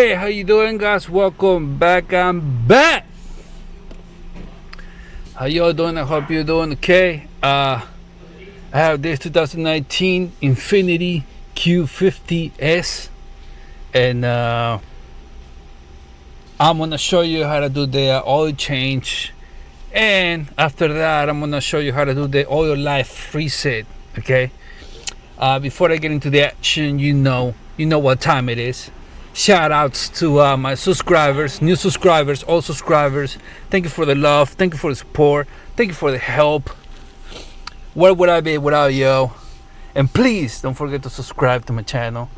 Hey, how you doing, guys? Welcome back. I'm back. How y'all doing? I hope you're doing okay. I have this 2019 Infiniti Q50s, and I'm gonna show you how to do the oil change, and after that, I'm gonna show you how to do the oil life reset. Okay. Before I get into the action, you know what time it is. Shout outs to my subscribers, new subscribers, old subscribers. Thank you for the love. Thank you for the support. Thank you for the help. Where would I be without you? And please don't forget to subscribe to my channel.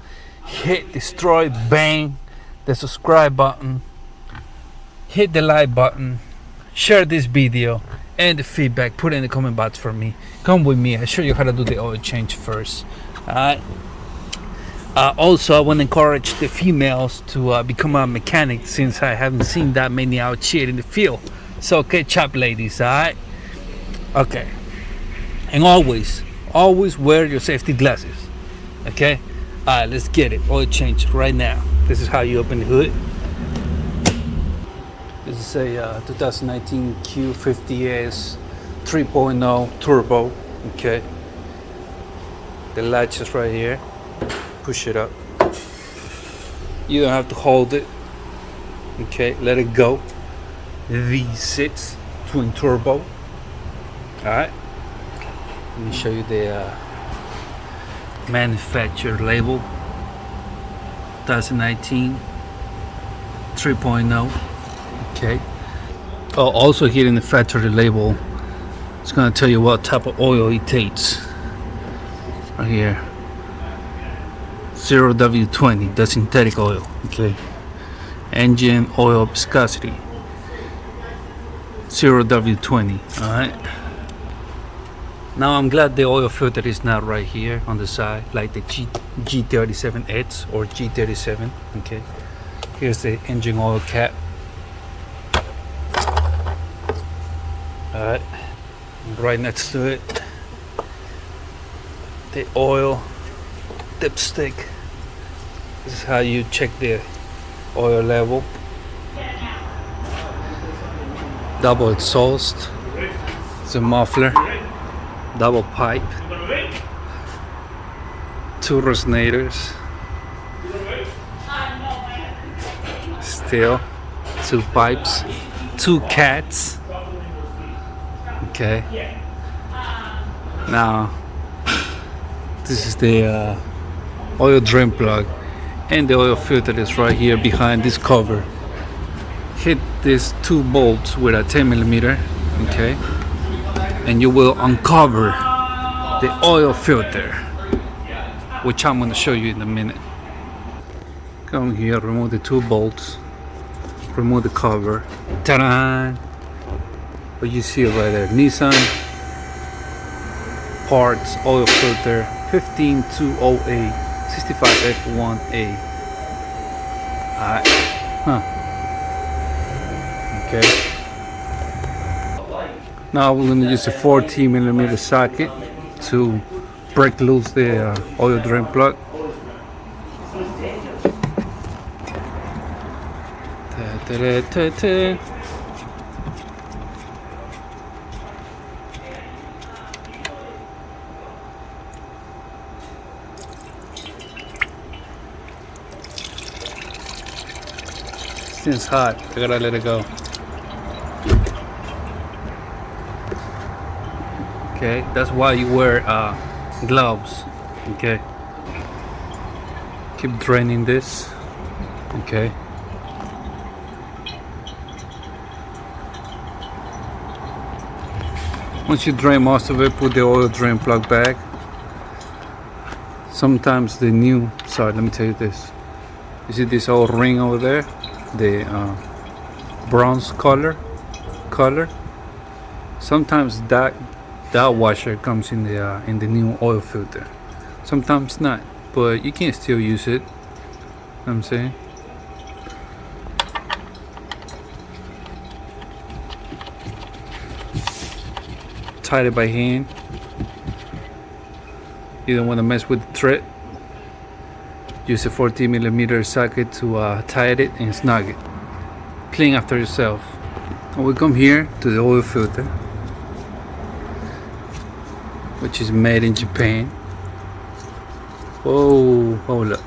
Hit, destroy, bang the subscribe button. Hit the like button. Share this video and the feedback. Put it in the comment box for me. Come with me. I'll show you how to do the oil change first. Alright. Also, I want to encourage the females to become a mechanic, since I haven't seen that many out here in the field. So catch up, ladies, alright? Okay. And always wear your safety glasses. Okay? Alright, let's get it. Oil change right now. This is how you open the hood. This is a 2019 Q50s 3.0 turbo. Okay. The latch is right here. Push it up. You don't have to hold it. Okay, let it go. V6 twin turbo. Alright. Let me show you the manufacturer label. 2019 3.0. Okay. Oh, also here in the factory label, it's gonna tell you what type of oil it takes. Right here. 0W20, that's synthetic oil. Okay. Engine oil viscosity 0W20. Alright. Now I'm glad the oil filter is not right here on the side like the G37X or G37. Okay. Here's the engine oil cap. Alright. Right next to it, the oil dipstick. This is how you check the oil level. Double exhaust. It's a muffler. Double pipe. 2 resonators. Still 2 pipes. 2 cats. Okay. Now this is the oil drain plug, and the oil filter is right here behind this cover. Hit these 2 bolts with a 10mm, okay, and you will uncover the oil filter, which I'm going to show you in a minute. Come here, remove the 2 bolts, remove the cover. Ta-da! What you see right there, Nissan parts oil filter 15208 65F1A. Alright. Okay. Now we're going to use a 14mm socket to break loose the oil drain plug. It's hot. I gotta let it go. Okay, that's why you wear gloves. Okay. Keep draining this. Okay. Once you drain most of it, put the oil drain plug back. Sometimes the new side, let me tell you this. You see this old ring over there? The bronze color. Sometimes that washer comes in the new oil filter. Sometimes not, but you can still use it. You know what I'm saying? Tie it by hand. You don't want to mess with the thread. Use a 14mm socket to tighten it and snug it. Clean after yourself. And we come here to the oil filter, which is made in Japan. Whoa, hold up.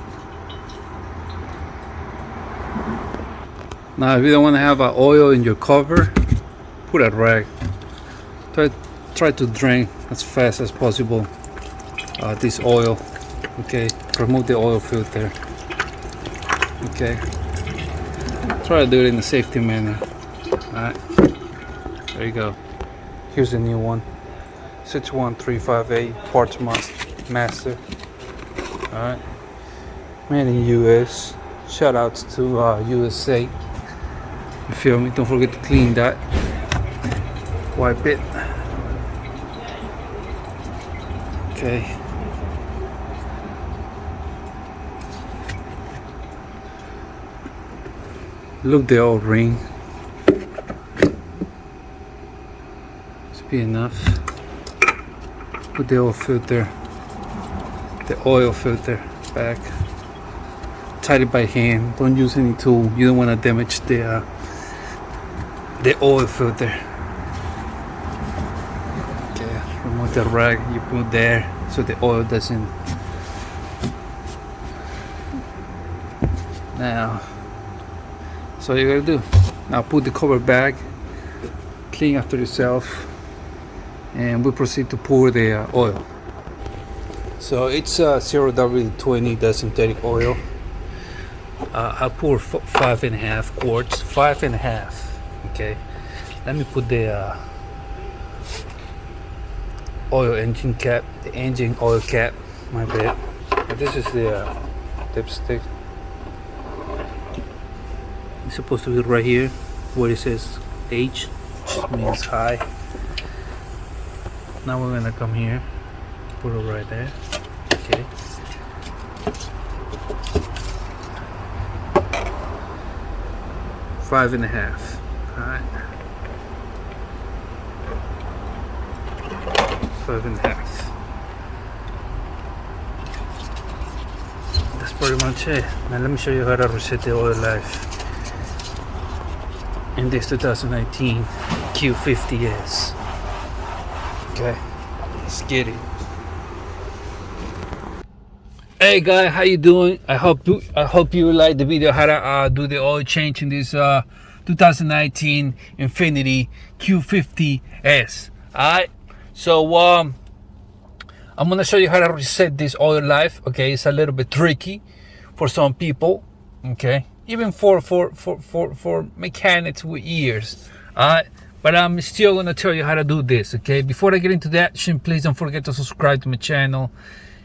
Now if you don't want to have oil in your cover, put a rag. Try to drain as fast as possible this oil. Okay, remove the oil filter. Okay, try to do it in a safety manner. Alright, there you go. Here's a new one, 61358 parts master. Alright, made in US. Shout outs to USA. You feel me? Don't forget to clean that. Wipe it. Okay. Look the old ring. Should be enough. Put the oil filter back. Tight it by hand. Don't use any tool. You don't want to damage the oil filter. Okay, remove the rag you put there so the oil doesn't. Now, so you gotta do. Now put the cover back, clean after yourself, and we proceed to pour the oil. So it's 0W20, the synthetic oil. I pour 5.5 quarts, 5.5. Okay, let me put the oil engine cap, the engine oil cap. My bad. This is the dipstick. It's supposed to be right here where it says H, which means high. Now we're gonna come here, put it right there. Okay. Five and a half. Alright. 5.5. That's pretty much it. Now let me show you how to reset the oil life in this 2019 Q50S. Okay, let's get it. Hey guys, how you doing? I hope you like the video how to do the oil change in this 2019 Infiniti Q50S. Alright, so I'm gonna show you how to reset this oil life. Okay, it's a little bit tricky for some people. Okay, even for mechanics with ears. Alright, but I'm still gonna tell you how to do this. Okay, before I get into the action, please don't forget to subscribe to my channel,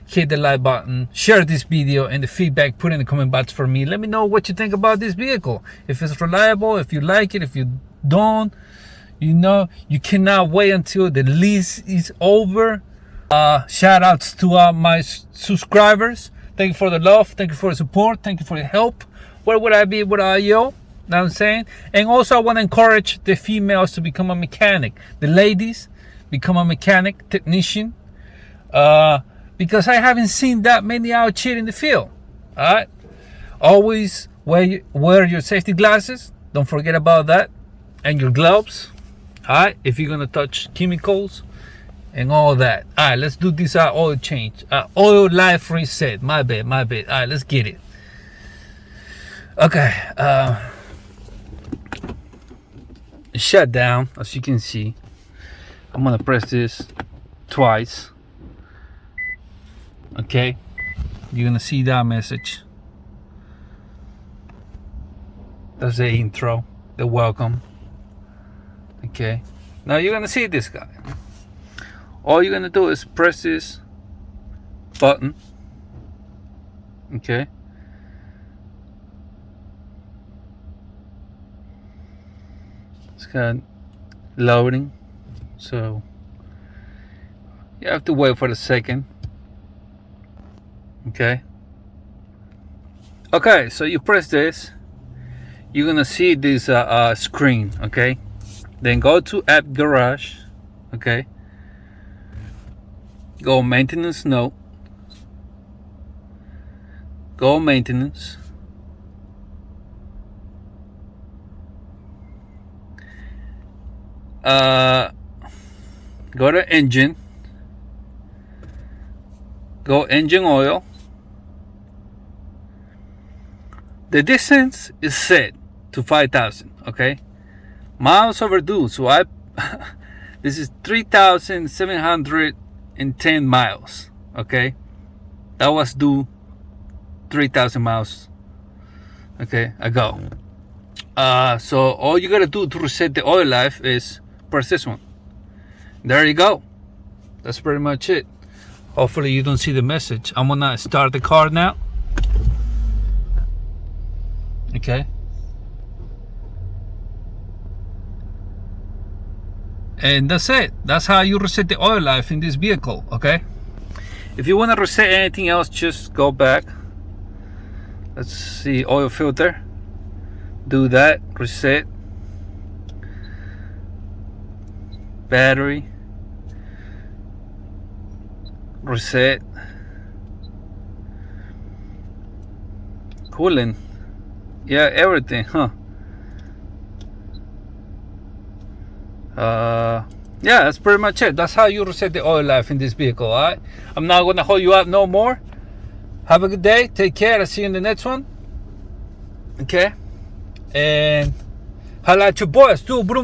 hit the like button, share this video, and the feedback put in the comment box for me. Let me know what you think about this vehicle, if it's reliable, if you like it, if you don't. You know, you cannot wait until the lease is over. Shout outs to my subscribers. Thank you for the love, thank you for the support, thank you for the help. Where would I be without you? Know what I'm saying? And also I want to encourage the females to become a mechanic. The ladies, become a mechanic, technician. Because I haven't seen that many out here in the field. Alright? Always wear your safety glasses. Don't forget about that. And your gloves. Alright? If you're gonna touch chemicals and all that. Alright, let's do this oil change. Oil life reset. My bad. Alright, let's get it. Okay. Shut down, as you can see. I'm gonna press this twice. Okay, you're gonna see that message. That's the intro, the welcome. Okay, now you're gonna see this guy. All you're gonna do is press this button. Okay, it's got loading, so you have to wait for a second. Okay, so you press this, you're gonna see this screen. Okay, then go to App Garage. Okay, go maintenance note, Go maintenance. Go to engine. Go engine oil. The distance is set to 5,000. Okay, miles overdue. So this is 3,710 miles. Okay, that was due 3,000 miles. Okay, ago. So all you gotta do to reset the oil life is press this one. There you go. That's pretty much it. Hopefully you don't see the message. I'm gonna start the car now. Okay. And that's it. That's how you reset the oil life in this vehicle. Okay. If you want to reset anything else, just go back. Let's see, oil filter. Do that. Reset. Battery. Reset. Coolant. Yeah, everything, huh? Yeah, that's pretty much it. That's how you reset the oil life in this vehicle. All right, I'm not gonna hold you up no more. Have a good day. Take care. I'll see you in the next one. Okay, and holla at your boys too, bro.